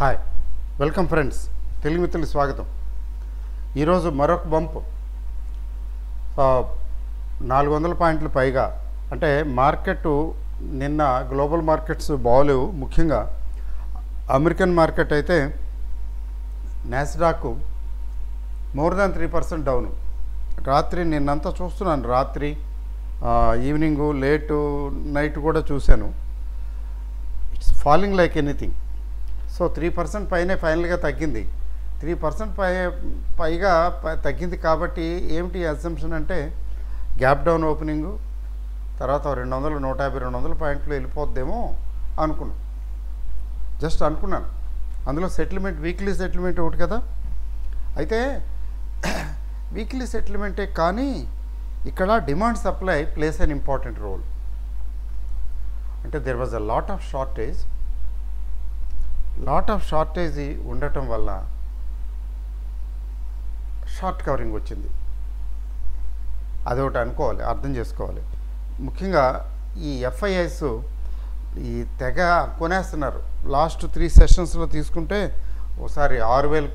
Hi welcome friends, Telugu మిత్రులకు స్వాగతం. ఈరోజు మరొక బంప్ 400 పాయింట్లు పైగా. అంటే మార్కెట్ నిన్న గ్లోబల్ మార్కెట్స్ బాగలేవు. ముఖ్యంగా అమెరికన్ మార్కెట్ అయితే నాస్డాక్ మోర్ దాన్ 3% డౌను. రాత్రి నిన్నంతా చూస్తున్నాను, రాత్రి ఈవినింగు లేటు నైట్ కూడా చూశాను. It's falling like anything. So 3% పైనే ఫైనల్గా తగ్గింది. 3% పైగా తగ్గింది. కాబట్టి ఏమిటి అసంప్షన్ అంటే గ్యాప్ డౌన్ ఓపెనింగు, తర్వాత 200, 150, 200 పాయింట్లు వెళ్ళిపోద్దేమో అనుకున్నాను. జస్ట్ అనుకున్నాను. అందులో సెటిల్మెంట్, వీక్లీ సెటిల్మెంట్ ఒకటి కదా. అయితే వీక్లీ సెటిల్మెంటే, కానీ ఇక్కడ demand supply plays an important role. అంటే there was a lot of shortage ఉండటం వల్ల షార్ట్ కవరింగ్ వచ్చింది. అదొకటి అనుకోవాలి, అర్థం చేసుకోవాలి. ముఖ్యంగా ఈ ఎఫ్ఐఐస్ ఈ తెగ కొనేస్తున్నారు. లాస్ట్ 3 సెషన్స్లో తీసుకుంటే ఒకసారి 6,000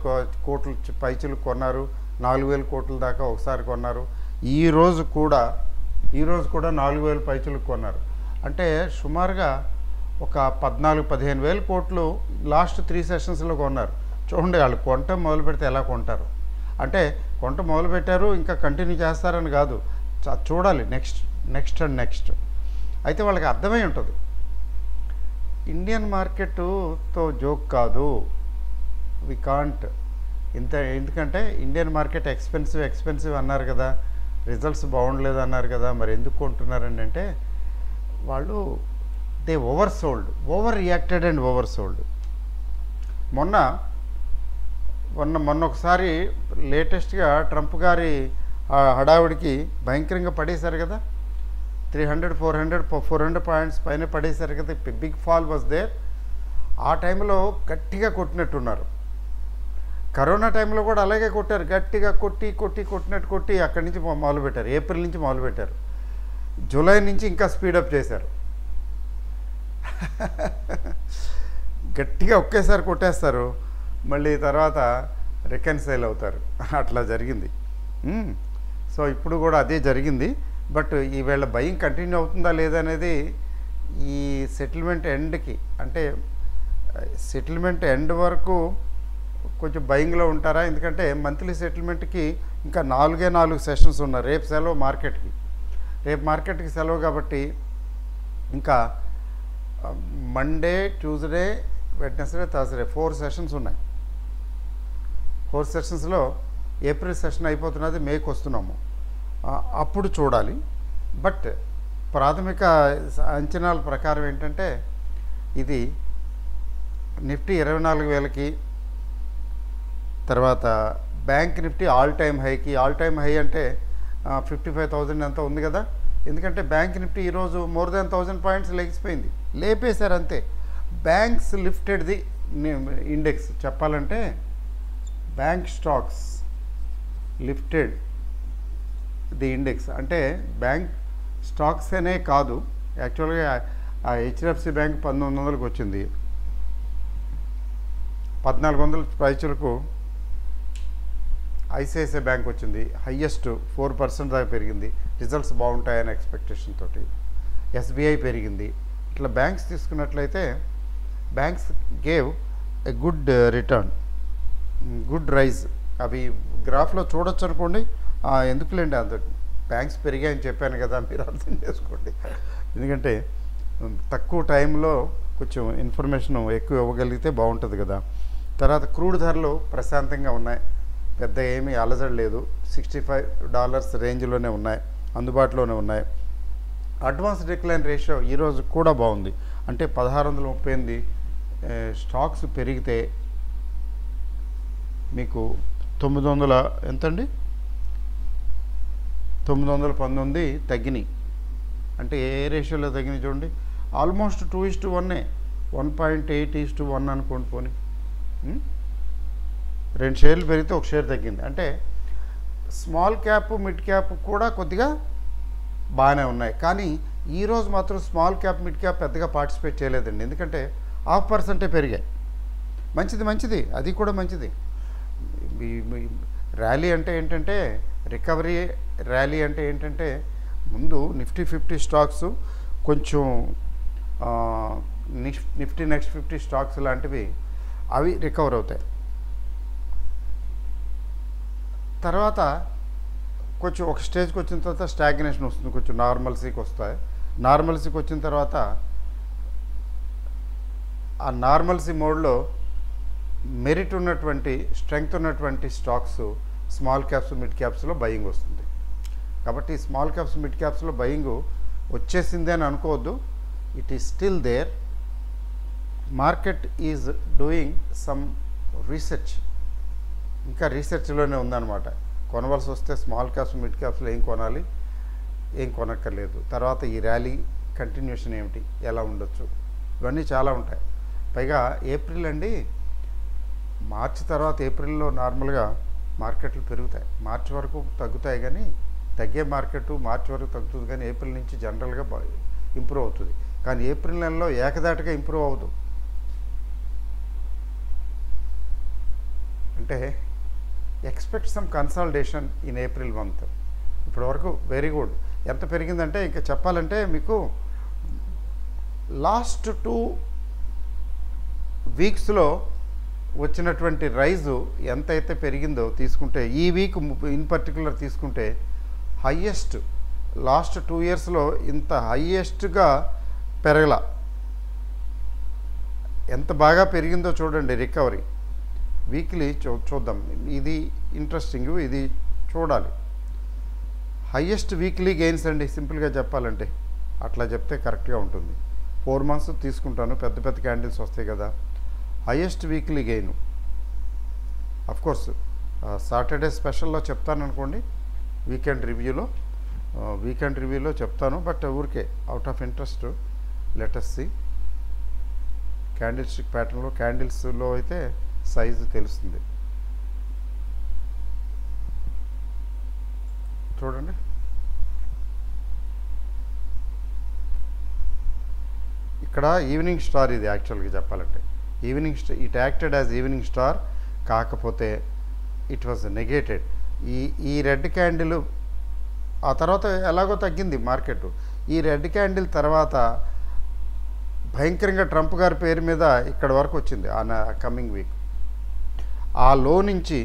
కోట్ల పైచులు కొన్నారు, 4,000 కోట్ల దాకా ఒకసారి కొన్నారు. ఈరోజు కూడా 4,000 పైచులకు కొన్నారు. అంటే సుమారుగా ఒక 14-15 వేల కోట్లు లాస్ట్ 3 సెషన్స్లో కొన్నారు. చూడండి, వాళ్ళు కొంట మొదలు పెడితే ఎలా కొంటారు. అంటే కొంట మొదలు పెట్టారు, ఇంకా కంటిన్యూ చేస్తారని కాదు, చూడాలి నెక్స్ట్. అయితే వాళ్ళకి అర్థమై ఉంటుంది, ఇండియన్ మార్కెట్తో జోక్ కాదు, వి కాంట్ ఇంత. ఎందుకంటే ఇండియన్ మార్కెట్ ఎక్స్పెన్సివ్ అన్నారు కదా, రిజల్ట్స్ బాగుండలేదు అన్నారు కదా, మరి ఎందుకు కొంటున్నారండి అంటే వాళ్ళు they over reacted and over sold. మొన్న ఒకసారి లేటెస్ట్గా ట్రంప్ గారి హడావుడికి భయంకరంగా పడేశారు కదా, 300-400 పాయింట్స్ పైన పడేశారు కదా. Big fall was there. ఆ టైంలో గట్టిగా కొట్టినట్టున్నారు. కరోనా టైంలో కూడా అలాగే కొట్టారు, గట్టిగా కొట్టి అక్కడి నుంచి మొదలుపెట్టారు. ఏప్రిల్ నుంచి మొదలుపెట్టారు, జూలై నుంచి ఇంకా స్పీడప్ చేశారు. గట్టిగా ఒకేసారి కొట్టేస్తారు, మళ్ళీ తర్వాత రికన్సైల్ అవుతారు. అట్లా జరిగింది. సో ఇప్పుడు కూడా అదే జరిగింది. బట్ ఈవేళ బయింగ్ కంటిన్యూ అవుతుందా లేదా అనేది ఈ సెటిల్మెంట్ ఎండ్కి, అంటే సెటిల్మెంట్ ఎండ్ వరకు కొంచెం బయింగ్లో ఉంటారా. ఎందుకంటే మంత్లీ సెటిల్మెంట్కి ఇంకా 4 సెషన్స్ ఉన్నాయి. రేపు సెలవు మార్కెట్కి సెలవు కాబట్టి ఇంకా Monday, Tuesday, Wednesday, Thursday 4 sessions ఉన్నాయి. 4 సెషన్స్లో ఏప్రిల్ సెషన్ అయిపోతున్నది, మేకి వస్తున్నాము, అప్పుడు చూడాలి. బట్ ప్రాథమిక అంచనాల ప్రకారం ఏంటంటే ఇది నిఫ్టీ 24,000కి, తర్వాత bank Nifty all time high అంటే 55,000 ఎంత ఉంది కదా. ఎందుకంటే బ్యాంక్ నిఫ్టీ ఈరోజు మోర్ దాన్ 1,000 పాయింట్స్ లెగిసిపోయింది, లేపేశారు అంతే. Banks lifted the index. చెప్పాలంటే bank stocks lifted the index. అంటే బ్యాంక్ స్టాక్స్ అనే కాదు, యాక్చువల్గా ఆ హెచ్డిఎఫ్సి బ్యాంక్ 1,900కి వచ్చింది, 1,400 పైచులకు ఐసిఐసిఐ బ్యాంక్ వచ్చింది, హయ్యెస్ట్ 4% దాకా పెరిగింది, రిజల్ట్స్ బాగుంటాయనే ఎక్స్పెక్టేషన్ తోటి. ఎస్బీఐ పెరిగింది. ఇట్లా బ్యాంక్స్ తీసుకున్నట్లయితే banks gave a good return, good rise. అవి గ్రాఫ్లో చూడొచ్చు అనుకోండి. ఎందుకులేండి, అంత బ్యాంక్స్ పెరిగాయని చెప్పాను కదా, మీరు అర్థం చేసుకోండి. ఎందుకంటే తక్కువ టైంలో కొంచెం ఇన్ఫర్మేషన్ ఎక్కువ ఇవ్వగలిగితే బాగుంటుంది కదా. తర్వాత క్రూడ్ ధరలు ప్రశాంతంగా ఉన్నాయి, పెద్ద ఏమీ అలజడి లేదు, $65 రేంజ్లోనే ఉన్నాయి, అందుబాటులోనే ఉన్నాయి. అడ్వాన్స్ డిక్లైన్ రేషియో ఈరోజు కూడా బాగుంది. అంటే 1,638 స్టాక్స్ పెరిగితే మీకు 900 ఎంతండి, 919 తగ్గినాయి. అంటే ఏ రేషియోలో తగ్గినాయి చూడండి, ఆల్మోస్ట్ 2:1, 1.8:1 అనుకోండి. పోనీ 2 షేర్లు పెరిగితే 1 షేర్ తగ్గింది. అంటే స్మాల్ క్యాప్, మిడ్ క్యాప్ కూడా కొద్దిగా బాగానే ఉన్నాయి. కానీ ఈరోజు మాత్రం స్మాల్ క్యాప్, మిడ్ క్యాప్ పెద్దగా పార్టిసిపేట్ చేయలేదండి. ఎందుకంటే 0.5% పెరిగాయి. మంచిది అది కూడా మంచిది. ర్యాలీ అంటే ఏంటంటే రికవరీ ర్యాలీ అంటే ఏంటంటే ముందు నిఫ్టీ 50 స్టాక్స్ కొంచెం నిఫ్టీ నెక్స్ట్ 50 స్టాక్స్ లాంటివి అవి రికవర్ అవుతాయి. తర్వాత కొంచెం ఒక స్టేజ్కి వచ్చిన తర్వాత స్టాగ్నేషన్ వస్తుంది, కొంచెం నార్మల్సీకి వస్తాయి. నార్మల్సీకి వచ్చిన తర్వాత ఆ నార్మల్సీ మోడ్లో మెరిట్ ఉన్నటువంటి స్ట్రెంగ్త్ ఉన్నటువంటి స్టాక్స్ స్మాల్ క్యాప్స్ మిడ్ క్యాప్స్లో బయింగ్ వస్తుంది. కాబట్టి స్మాల్ క్యాప్స్ మిడ్ క్యాప్స్లో బయింగ్ వచ్చేసింది అని అనుకోవద్దు. It is still there. Market is doing some research, ఇంకా రీసెర్చ్లోనే ఉందన్నమాట. కొనవలసి వస్తే స్మాల్ క్యాప్స్ మిడ్ క్యాప్స్లో ఏం కొనాలి, ఏం కొనక్కర్లేదు, తర్వాత ఈ ర్యాలీ కంటిన్యూషన్ ఏమిటి, ఎలా ఉండొచ్చు, ఇవన్నీ చాలా ఉంటాయి. పైగా ఏప్రిల్ అండి, మార్చి తర్వాత ఏప్రిల్లో నార్మల్గా మార్కెట్లు పెరుగుతాయి. మార్చి వరకు తగ్గుతాయి, కానీ తగ్గే మార్కెట్ మార్చి వరకు తగ్గుతుంది, కానీ ఏప్రిల్ నుంచి జనరల్గా ఇంప్రూవ్ అవుతుంది. కానీ ఏప్రిల్ నెలలో ఏకదాటిగా ఇంప్రూవ్ అవ్వదు. అంటే expect some consolidation in April month. ఇప్పటివరకు వెరీ గుడ్. ఎంత పెరిగిందంటే ఇంకా చెప్పాలంటే మీకు లాస్ట్ 2 వీక్స్లో వచ్చినటువంటి రైజు ఎంతైతే పెరిగిందో తీసుకుంటే, ఈ వీక్ ఇన్ పర్టికులర్ తీసుకుంటే హయ్యెస్ట్ లాస్ట్ 2 ఇయర్స్లో ఇంత హయ్యెస్ట్గా పెరగల. ఎంత బాగా పెరిగిందో చూడండి రికవరీ. వీక్లీ చూద్దాం, ఇది ఇంట్రెస్టింగ్, ఇది చూడాలి. హయ్యెస్ట్ వీక్లీ గెయిన్స్ అండి, సింపుల్గా చెప్పాలంటే అట్లా చెప్తే కరెక్ట్గా ఉంటుంది. 4 months తీసుకుంటాను, పెద్ద పెద్ద క్యాండిల్స్ వస్తాయి కదా. Highest weekly gain of course Saturday స్పెషల్లో చెప్తాను అనుకోండి, వీకెండ్ రివ్యూలో చెప్తాను. బట్ ఊరికే out of interest let us see. Candlestick ప్యాటర్న్లో క్యాండిల్స్లో అయితే సైజు తెలుస్తుంది. చూడండి, ఇక్కడ ఈవినింగ్ స్టార్. ఇది యాక్చువల్గా చెప్పాలంటే evening star, it acted as evening star, కాకపోతే ఇట్ వాజ్ నెగేటెడ్. ఈ రెడ్ క్యాండిల్ ఆ తర్వాత ఎలాగో తగ్గింది మార్కెట్. ఈ రెడ్ క్యాండిల్ తర్వాత భయంకరంగా ట్రంప్ గారి పేరు మీద ఇక్కడ వరకు వచ్చింది కమింగ్ వీక్. ఆ లో నుంచి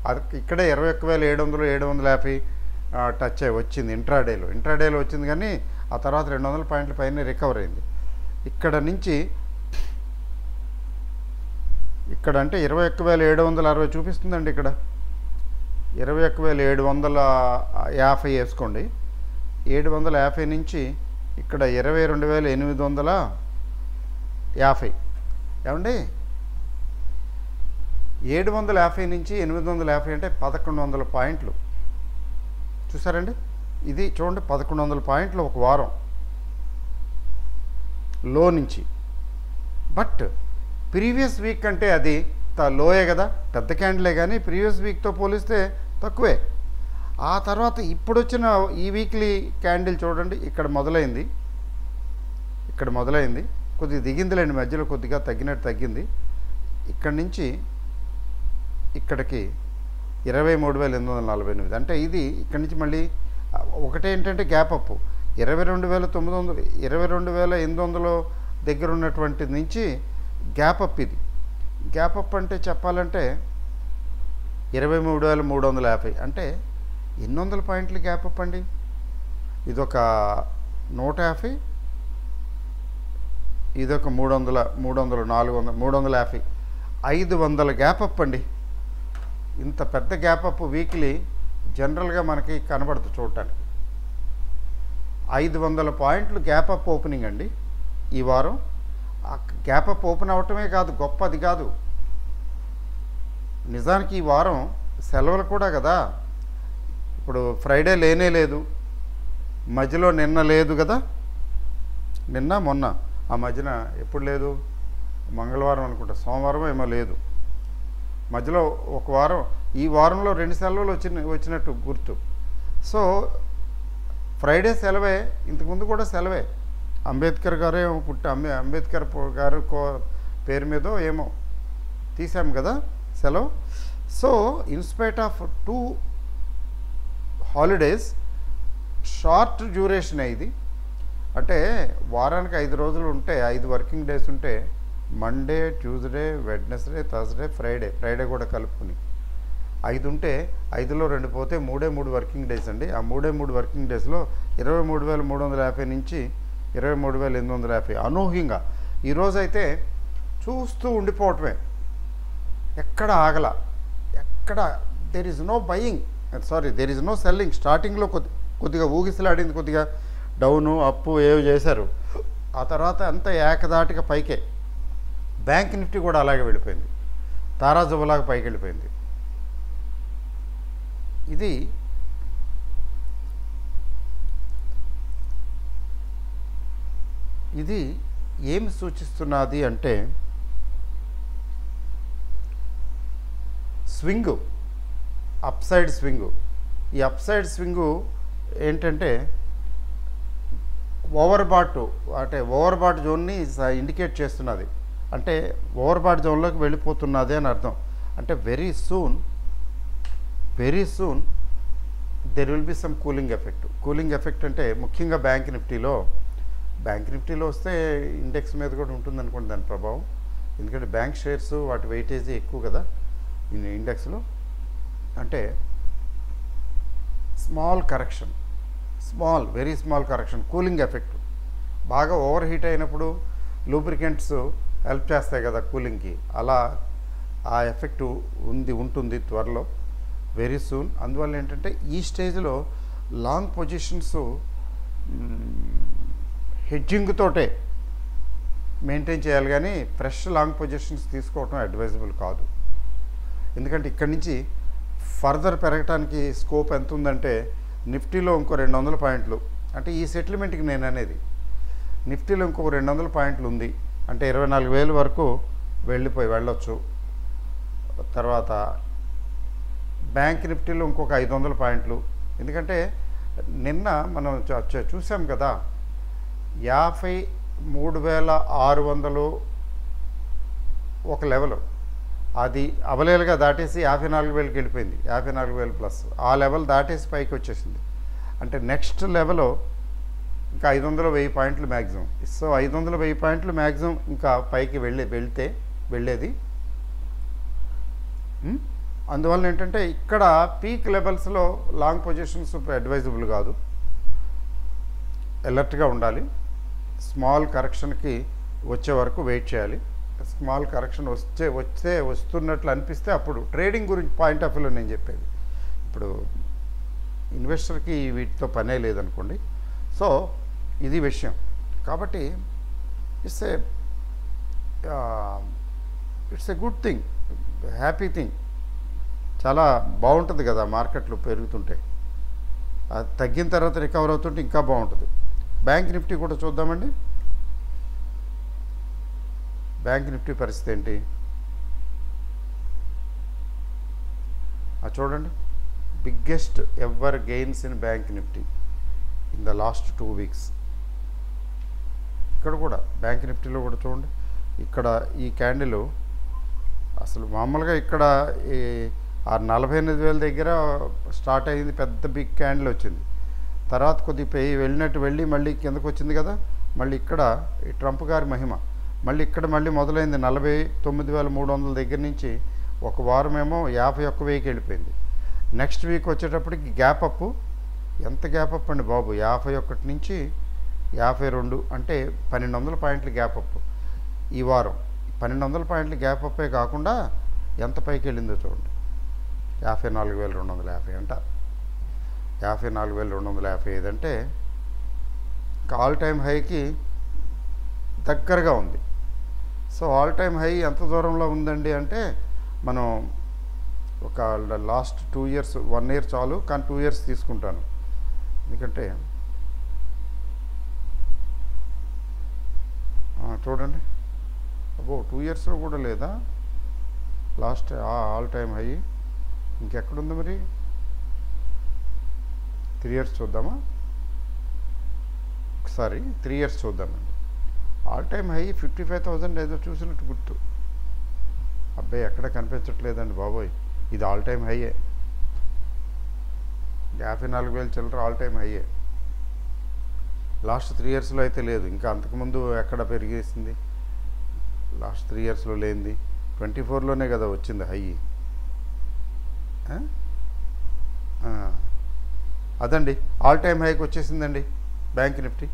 అది ఇక్కడే 21,700 750 టచ్ అయ్యి వచ్చింది ఇంట్రాడేలో వచ్చింది, కానీ ఆ తర్వాత 200 పాయింట్ల పైన రికవర్ అయింది. ఇక్కడ నుంచి ఇక్కడ అంటే 21,760 చూపిస్తుందండి. ఇక్కడ 21,750 వేసుకోండి. 750 నుంచి ఇక్కడ 22,850. ఏమండి, 750 నుంచి 850 అంటే 1100 పాయింట్లు. చూసారండి, ఇది చూడండి, 1100 పాయింట్లు ఒక వారం లో నుంచి. బట్ ప్రీవియస్ వీక్ అంటే అది లోయే కదా, పెద్ద క్యాండిలే, కానీ ప్రీవియస్ వీక్తో పోలిస్తే తక్కువే. ఆ తర్వాత ఇప్పుడు వచ్చిన ఈ వీక్లీ క్యాండిల్ చూడండి, ఇక్కడ మొదలైంది, కొద్దిగా దిగిందిలేండి, మధ్యలో కొద్దిగా తగ్గింది. ఇక్కడ నుంచి ఇక్కడికి 23,848. అంటే ఇది ఇక్కడ నుంచి మళ్ళీ ఒకటే ఏంటంటే గ్యాప్ అప్ 22,900 22,800 దగ్గర ఉన్నటువంటి నుంచి గ్యాప్ అప్. ఇది గ్యాప్ అప్ అంటే చెప్పాలంటే 23,350. అంటే 800 పాయింట్లు గ్యాప్ అప్ అండి. ఇదొక 150, ఇదొక 300, 400, 350, 500 గ్యాప్ అప్ అండి. ఇంత పెద్ద గ్యాప్ అప్ వీక్లీ జనరల్గా మనకి కనబడుతుంది చూడటానికి. 500 పాయింట్లు గ్యాప్ అప్ ఓపెనింగ్ అండి ఈ వారం. గ్యాప్ అప్ ఓపెన్ అవటమే కాదు, గొప్ప అది కాదు. నిజానికి ఈ వారం సెలవులు కూడా కదా. ఇప్పుడు ఫ్రైడే లేనే లేదు, మధ్యలో నిన్న లేదు కదా, నిన్న మొన్న ఆ మధ్యన ఎప్పుడు లేదు, మంగళవారం అనుకుంటా, సోమవారం ఏమో లేదు. మధ్యలో ఒక వారం, ఈ వారంలో 2 సెలవులు వచ్చినట్టు గుర్తు. సో ఫ్రైడే సెలవే, ఇంతకుముందు కూడా సెలవే. అంబేద్కర్ గారే అంబేద్కర్ గారు పేరు మీదో ఏమో తీసాం కదా సెలవు. So in spite of 2 holidays, short duration ఇది. అంటే వారానికి 5 రోజులు ఉంటే, 5 వర్కింగ్ డేస్ ఉంటే, Monday, Tuesday, Wednesday, Thursday, Friday కూడా కలుపుకుని 5 ఉంటే 5లో 2 పోతే 3 వర్కింగ్ డేస్ అండి. ఆ 3 వర్కింగ్ డేస్లో 23,350 నుంచి 23,850 అనూహ్యంగా. ఈరోజైతే చూస్తూ ఉండిపోవటమే, ఎక్కడ ఆగల, ఎక్కడ there is no buying, there is no selling. స్టార్టింగ్లో కొద్దిగా ఊగిసలాడింది, కొద్దిగా డౌను అప్పు ఏవి చేశారు, ఆ తర్వాత అంతా ఏకదాటిగా పైకే. బ్యాంక్ నిఫ్టీ కూడా అలాగే వెళ్ళిపోయింది, తారాజువ్వలాగా పైకి వెళ్ళిపోయింది. ఇది ఏమి సూచిస్తున్నది అంటే స్వింగు, అప్సైడ్ స్వింగు. ఈ అప్సైడ్ స్వింగు ఏంటంటే ఓవర్బాట్, అంటే ఓవర్బాట్ జోన్ని ఇండికేట్ చేస్తున్నది. అంటే ఓవర్బాట్ జోన్లోకి వెళ్ళిపోతున్నది అని అర్థం. అంటే very soon there will be some cooling effect. అంటే ముఖ్యంగా బ్యాంక్ నిఫ్టీలో వస్తే ఇండెక్స్ మీద కూడా ఉంటుంది అనుకోండి దాని ప్రభావం. ఎందుకంటే బ్యాంక్ షేర్స్ వాటి వెయిటేజ్ ఎక్కువ కదా ఇండెక్స్లో. అంటే very small correction, cooling effect. బాగా ఓవర్ హీట్ అయినప్పుడు లూబ్రికెంట్స్ హెల్ప్ చేస్తాయి కదా కూలింగ్కి, అలా ఆ ఎఫెక్ట్ ఉంటుంది త్వరలో, వెరీ సూన్. అందువల్ల ఏంటంటే ఈ స్టేజ్లో లాంగ్ పొజిషన్స్ హెడ్జింగ్ తోటే మెయింటైన్ చేయాలి, కానీ ఫ్రెష్ లాంగ్ పొజిషన్స్ తీసుకోవటం అడ్వైజబుల్ కాదు. ఎందుకంటే ఇక్కడి నుంచి ఫర్దర్ పెరగటానికి స్కోప్ ఎంత ఉందంటే, నిఫ్టీలో ఇంకో 200 పాయింట్లు, అంటే ఈ సెటిల్మెంట్కి నేను అనేది, నిఫ్టీలో ఇంకొక 200 పాయింట్లు ఉంది అంటే 24,000 వరకు వెళ్ళొచ్చు. తర్వాత బ్యాంక్ నిఫ్టీలో ఇంకొక 500 పాయింట్లు. ఎందుకంటే నిన్న మనం చూసాం కదా, 53,600 ఒక లెవెల్, అది అవలేలుగా దాటేసి 54,000కి వెళ్ళిపోయింది, 54,000 ప్లస్. ఆ లెవెల్ దాటేసి పైకి వచ్చేసింది. అంటే నెక్స్ట్ లెవెల్ ఇంకా 500-1000 పాయింట్లు మ్యాక్సిమం. సో 500-1000 పాయింట్లు మ్యాక్సిమం ఇంకా పైకి వెళ్ళేది. అందువల్ల ఏంటంటే ఇక్కడ పీక్ లెవెల్స్లో లాంగ్ పొజిషన్స్ అడ్వైజబుల్ కాదు, అలర్ట్గా ఉండాలి. స్మాల్ కరెక్షన్కి వచ్చే వరకు వెయిట్ చేయాలి. స్మాల్ కరెక్షన్ వస్తున్నట్లు అనిపిస్తే అప్పుడు ట్రేడింగ్ గురించి పాయింట్ ఆఫ్ వ్యూలో నేను చెప్పేది. ఇప్పుడు ఇన్వెస్టర్కి వీటితో పనే లేదనుకోండి. సో ఇది విషయం. కాబట్టి it's a good thing, happy thing. చాలా బాగుంటుంది కదా మార్కెట్లు పెరుగుతుంటే, అది తగ్గిన తర్వాత రికవర్ అవుతుంటే ఇంకా బాగుంటుంది. బ్యాంక్ నిఫ్టీ కూడా చూద్దామండి. బ్యాంక్ నిఫ్టీ పరిస్థితి ఏంటి చూడండి. Biggest ever gains in bank Nifty in the last 2 weeks. ఇక్కడ కూడా బ్యాంక్ నిఫ్టీలో కూడా చూడండి, ఇక్కడ ఈ క్యాండిల్ అసలు మామూలుగా ఇక్కడ ఈ 48,000 దగ్గర స్టార్ట్ అయ్యింది, పెద్ద బిగ్ క్యాండిల్ వచ్చింది. తర్వాత కొద్దిగా వెళ్ళి మళ్ళీ కిందకు వచ్చింది కదా. మళ్ళీ ఇక్కడ ఈ ట్రంప్ గారి మహిమ, మళ్ళీ ఇక్కడ మళ్ళీ మొదలైంది 49,300 దగ్గర నుంచి ఒక వారమేమో 51,000కి వెళ్ళిపోయింది. నెక్స్ట్ వీక్ వచ్చేటప్పటికి గ్యాప్ అప్, ఎంత గ్యాప్ అప్ అండి బాబు, 51 నుంచి 52, అంటే 1,200 పాయింట్ల గ్యాప్ అప్ ఈ వారం. 1,200 పాయింట్ల గ్యాప్ అప్పే కాకుండా ఎంత పైకి వెళ్ళిందో చూడండి, 54,250 అంట. 54,255 అంటే ఆల్ టైమ్ హైకి దగ్గరగా ఉంది. సో ఆల్ టైమ్ హై ఎంత దూరంలో ఉందండి అంటే, మనం ఒక లాస్ట్ 2 ఇయర్స్, 1 ఇయర్ చాలు, కానీ 2 ఇయర్స్ తీసుకుంటాను. ఎందుకంటే చూడండి, అబ్బో 2 ఇయర్స్లో కూడా లేదా లాస్ట్ ఆల్ టైమ్ హై. ఇంకెక్కడుంది మరి, 3 ఇయర్స్ చూద్దామా ఒకసారి. 3 ఇయర్స్ చూద్దామండి. ఆల్ టైమ్ హై 55,000 ఏదో చూసినట్టు గుర్తు. ఆ అబ్బాయి ఎక్కడ కనిపించట్లేదండి బాబోయ్, ఇది ఆల్ టైమ్ హైయే. 54,000 చిల్లర ఆల్ టైమ్ హైయే. లాస్ట్ 3 ఇయర్స్లో అయితే లేదు. ఇంకా అంతకుముందు ఎక్కడ పెరిగేసింది? లాస్ట్ 3 ఇయర్స్లో లేనిది 24లోనే కదా వచ్చింది హై. అదండి ఆల్ టైమ్ హైకి వచ్చేసిందండి బ్యాంక్ నిఫ్టీ.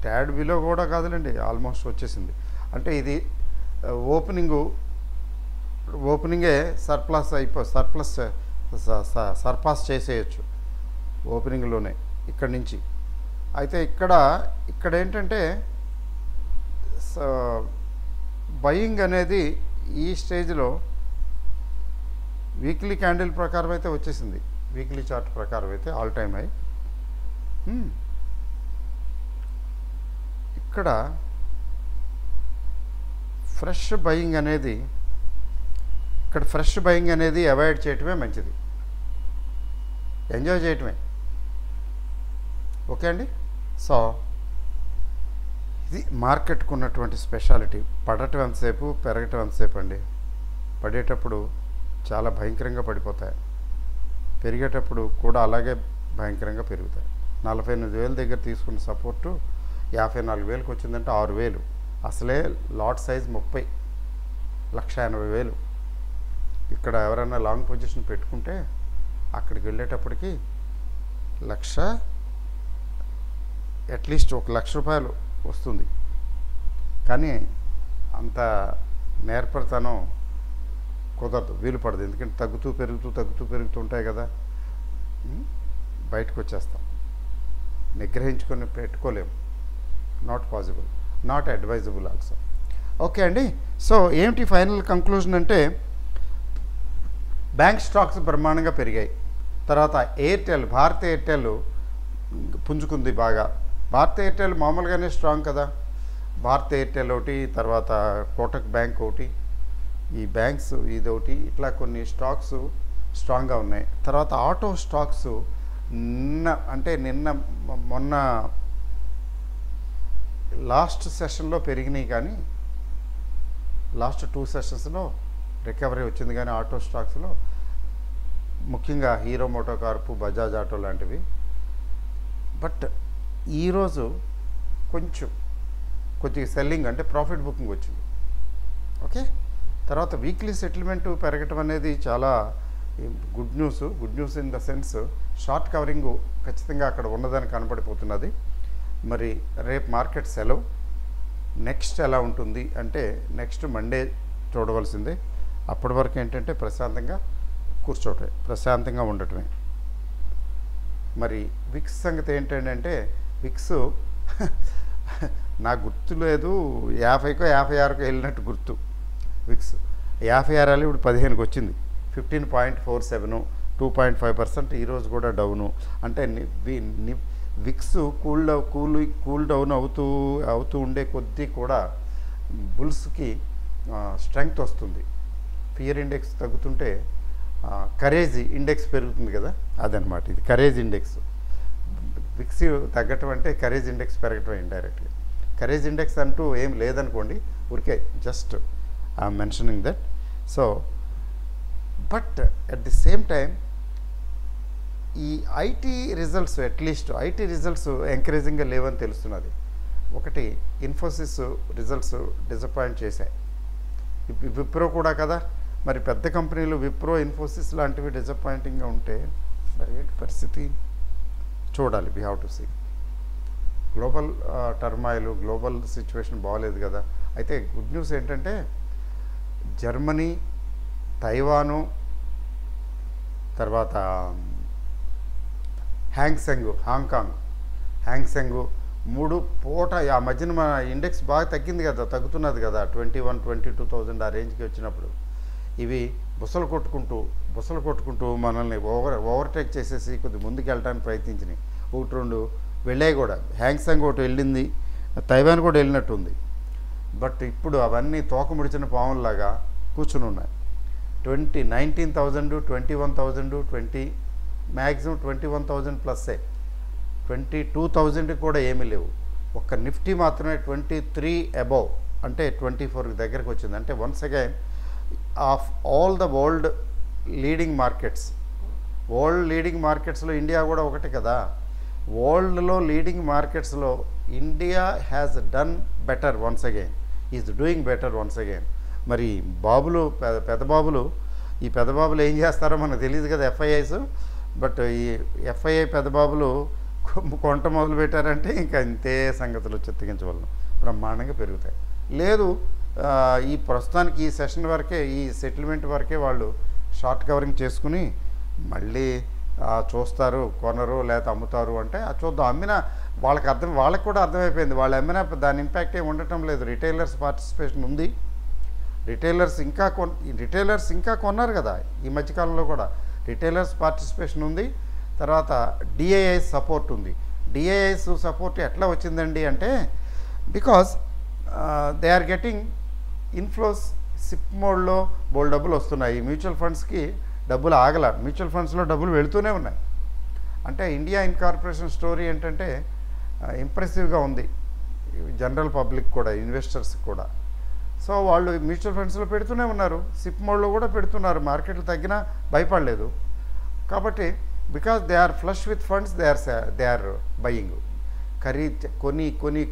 ట్యాడ్ బిలో కూడా కాదులేండి, ఆల్మోస్ట్ వచ్చేసింది. అంటే ఇది ఓపెనింగే సర్పాస్ చేసేయచ్చు ఓపెనింగ్లోనే ఇక్కడి నుంచి. అయితే ఇక్కడ ఏంటంటే బయింగ్ అనేది ఈ స్టేజ్లో వీక్లీ క్యాండిల్ ప్రకారం అయితే వచ్చేసింది. వీక్లీ చార్ట్ ప్రకారం అయితే ఆల్ టైమ్ హై. ఇక్కడ ఫ్రెష్ బయింగ్ అనేది అవాయిడ్ చేయటమే మంచిది, ఎంజాయ్ చేయటమే. ఓకే అండి. సో ఇది మార్కెట్కు ఉన్నటువంటి స్పెషాలిటీ. పడటం ఎంతసేపు, పెరగటం ఎంతసేపు అండి. పడేటప్పుడు చాలా భయంకరంగా పడిపోతాయి, పెరిగేటప్పుడు కూడా అలాగే భయంకరంగా పెరుగుతాయి. 48,000 దగ్గర తీసుకున్న సపోర్టు 54,000కి వచ్చిందంటే 6,000. అసలే లాట్ సైజ్ 30,80,000. ఇక్కడ ఎవరైనా లాంగ్ పొజిషన్ పెట్టుకుంటే అక్కడికి వెళ్ళేటప్పటికి అట్లీస్ట్ 1,00,000 రూపాయలు వస్తుంది. కానీ అంత నేర్పరితనం కుదరదు, వీలు పడదు. ఎందుకంటే తగ్గుతూ పెరుగుతూ ఉంటాయి కదా, బయటకు వచ్చేస్తాం. నిగ్రహించుకొని పెట్టుకోలేము. Not possible, not advisable also. Okay అండి. సో ఏమిటి ఫైనల్ కంక్లూజన్ అంటే, బ్యాంక్ స్టాక్స్ బ్రహ్మాండంగా పెరిగాయి. తర్వాత భారత్ ఎయిర్టెల్ పుంజుకుంది బాగా. భారత్ ఎయిర్టెల్ మామూలుగానే స్ట్రాంగ్ కదా. భారత్ ఎయిర్టెల్ ఒకటి, తర్వాత కోటక్ బ్యాంక్ ఒకటి, ఈ బ్యాంక్స్ ఇదొకటి, ఇట్లా కొన్ని స్టాక్స్ స్ట్రాంగ్గా ఉన్నాయి. తర్వాత ఆటో స్టాక్స్ మొన్న లాస్ట్ సెషన్లో పెరిగినాయి, కానీ లాస్ట్ 2 సెషన్స్లో రికవరీ వచ్చింది. కానీ ఆటో స్టాక్స్లో ముఖ్యంగా హీరో మోటోకార్ప్, బజాజ్ ఆటో లాంటివి. బట్ ఈరోజు కొద్దిగా సెల్లింగ్, అంటే ప్రాఫిట్ బుకింగ్ వచ్చింది. ఓకే. తర్వాత వీక్లీ సెటిల్మెంట్ పెరగటం అనేది చాలా good news in the sense short covering ఖచ్చితంగా అక్కడ ఉన్నదని కనపడిపోతున్నది. మరి రేపు మార్కెట్ సెలవు. నెక్స్ట్ ఎలా ఉంటుంది అంటే నెక్స్ట్ మండే చూడవలసిందే. అప్పటి వరకు ఏంటంటే ప్రశాంతంగా కూర్చోవటమే, ప్రశాంతంగా ఉండటమే. మరి విక్స్ సంగతి ఏంటంటే, విక్స్ నాకు గుర్తు లేదు, 50కో 56కో వెళ్ళినట్టు గుర్తు. విక్స్ 56 ఇప్పుడు 15కి వచ్చింది. 15.47, 2.5%. ఈరోజు కూడా డౌను. అంటే విక్స్ కూల్ డౌన్ అవుతూ ఉండే కొద్దీ కూడా బుల్స్కి స్ట్రెంగ్త్ వస్తుంది. ఫియర్ ఇండెక్స్ తగ్గుతుంటే కరేజ్ ఇండెక్స్ పెరుగుతుంది కదా, అదనమాట. ఇది కరేజ్ ఇండెక్స్. విక్స్ తగ్గటం అంటే కరేజ్ ఇండెక్స్ పెరగటం ఇండైరెక్ట్గా. కరేజ్ ఇండెక్స్ అంటూ ఏం లేదనుకోండి, ఊరికే just I'm mentioning that. So but at the same time ఈ IT results, at least IT results ఎంకరేజింగ్గా లేవని తెలుస్తున్నది. ఒకటి, ఇన్ఫోసిస్ రిజల్ట్స్ డిసప్పాయింట్ చేశాయి. విప్రో కూడా కదా, మరి పెద్ద కంపెనీలు విప్రో, ఇన్ఫోసిస్ లాంటివి డిసప్పాయింటింగ్గా ఉంటే మరి ఏంటి పరిస్థితి చూడాలి. We have to see. Global turmoil, global situation బాగోలేదు కదా. అయితే గుడ్ న్యూస్ ఏంటంటే జర్మనీ, తైవాను, తర్వాత హాంగ్సెంగ్ 3 పూట ఆ మధ్యన మన ఇండెక్స్ బాగా తగ్గింది కదా, తగ్గుతున్నది కదా, 21,000-22,000 ఆ రేంజ్కి వచ్చినప్పుడు ఇవి బుసలు కొట్టుకుంటూ మనల్ని ఓవర్టేక్ చేసేసి కొద్ది ముందుకు వెళ్ళడానికి ప్రయత్నించినాయి. 1-2 వెళ్ళాయి కూడా. హ్యాంగ్సెంగ్ ఒకటి వెళ్ళింది, తైవాన్ కూడా వెళ్ళినట్టుంది. బట్ ఇప్పుడు అవన్నీ తోక ముడిచిన పాముల్లాగా కూర్చుని ఉన్నాయి. 19,000, 21,000, మ్యాక్సిమం 21,000 ప్లస్సే. 22,000 కూడా ఏమీ లేవు. ఒక్క నిఫ్టీ మాత్రమే 23 అబౌవ్, అంటే 24 దగ్గరకు వచ్చింది. అంటే once again of all the world leading మార్కెట్స్లో ఇండియా కూడా ఒకటి కదా. వరల్డ్లో లీడింగ్ మార్కెట్స్లో India has done better once again, is doing better once again. మరి బాబులు పెద్ద బాబులు ఏం చేస్తారో మనకు తెలియదు కదా ఎఫ్ఐఐస్. బట్ ఈ ఎఫ్ఐఐ పెద్ద బాబులు కొంట మొదలు పెట్టారంటే ఇంకా ఇంతే సంగతులు చిత్తగించవలను, బ్రహ్మాండంగా పెరుగుతాయి. లేదు ఈ ప్రస్తుతానికి ఈ సెషన్ వరకే, ఈ సెటిల్మెంట్ వరకే వాళ్ళు షార్ట్ కవరింగ్ చేసుకుని మళ్ళీ చూస్తారు, కొనరు లేకపోతే అమ్ముతారు అంటే అది చూద్దాం. అమ్మినా వాళ్ళకి కూడా అర్థమైపోయింది, వాళ్ళు అమ్మినా దాని ఇంపాక్ట్ ఏమి ఉండటం లేదు. రిటైలర్స్ పార్టిసిపేషన్ ఉంది, రిటైలర్స్ ఇంకా కొన్నారు కదా ఈ మధ్యకాలంలో కూడా. రిటైలర్స్ పార్టిసిపేషన్ ఉంది, తర్వాత డిఐఐస్ సపోర్ట్ ఉంది. డిఐఐస్ సపోర్ట్ ఎట్లా వచ్చిందండి అంటే because they are getting inflows. SIP మోడ్లో బోల్ డబ్బులు వస్తున్నాయి. మ్యూచువల్ ఫండ్స్కి డబ్బులు ఆగల, మ్యూచువల్ ఫండ్స్లో డబ్బులు వెళుతూనే ఉన్నాయి. అంటే ఇండియా ఇన్కార్పొరేషన్ స్టోరీ ఏంటంటే ఇంప్రెసివ్గా ఉంది జనరల్ పబ్లిక్ కూడా, ఇన్వెస్టర్స్ కూడా. సో వాళ్ళు మ్యూచువల్ ఫండ్స్లో పెడుతూనే ఉన్నారు, సిప్ మోడ్లో కూడా పెడుతున్నారు. మార్కెట్లు తగ్గినా భయపడలేదు. కాబట్టి because they are flush with funds, they are buying.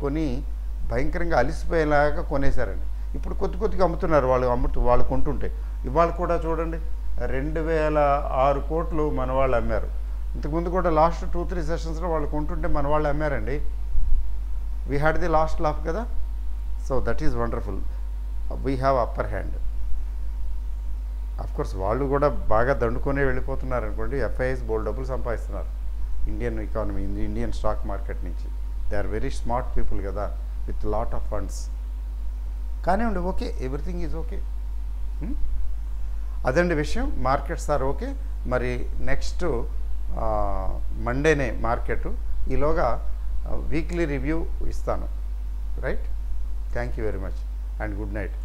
కొని భయంకరంగా అలిసిపోయేలాగా కొనేశారండి. ఇప్పుడు కొద్దిగా అమ్ముతున్నారు వాళ్ళు కొంటుంటే. ఇవాళ కూడా చూడండి 2006 కోట్లు మన వాళ్ళు అమ్మారు. ఇంతకుముందు కూడా లాస్ట్ 2-3 సెషన్స్లో వాళ్ళు కొంటుంటే మన వాళ్ళు అమ్మారండి. We had the last laugh కదా. So that is wonderful, we have upper hand. Of course వాళ్ళు కూడా బాగా దండుకొనే వెళ్ళిపోతున్నారు అనుకోండి. ఎఫ్ఐఐస్ బోల్డ్ డబ్బులు సంపాదిస్తున్నారు Indian economy, Indian stock market నుంచి. They are very smart people కదా, విత్ లాట్ ఆఫ్ ఫండ్స్. కానివ్వండి, ఓకే, ఎవ్రీథింగ్ ఈజ్ ఓకే. అదండి విషయం. Markets are okay. మరి నెక్స్ట్ మండేనే మార్కెట్. ఈలోగా వీక్లీ రివ్యూ ఇస్తాను. Right. Thank you very much and good night.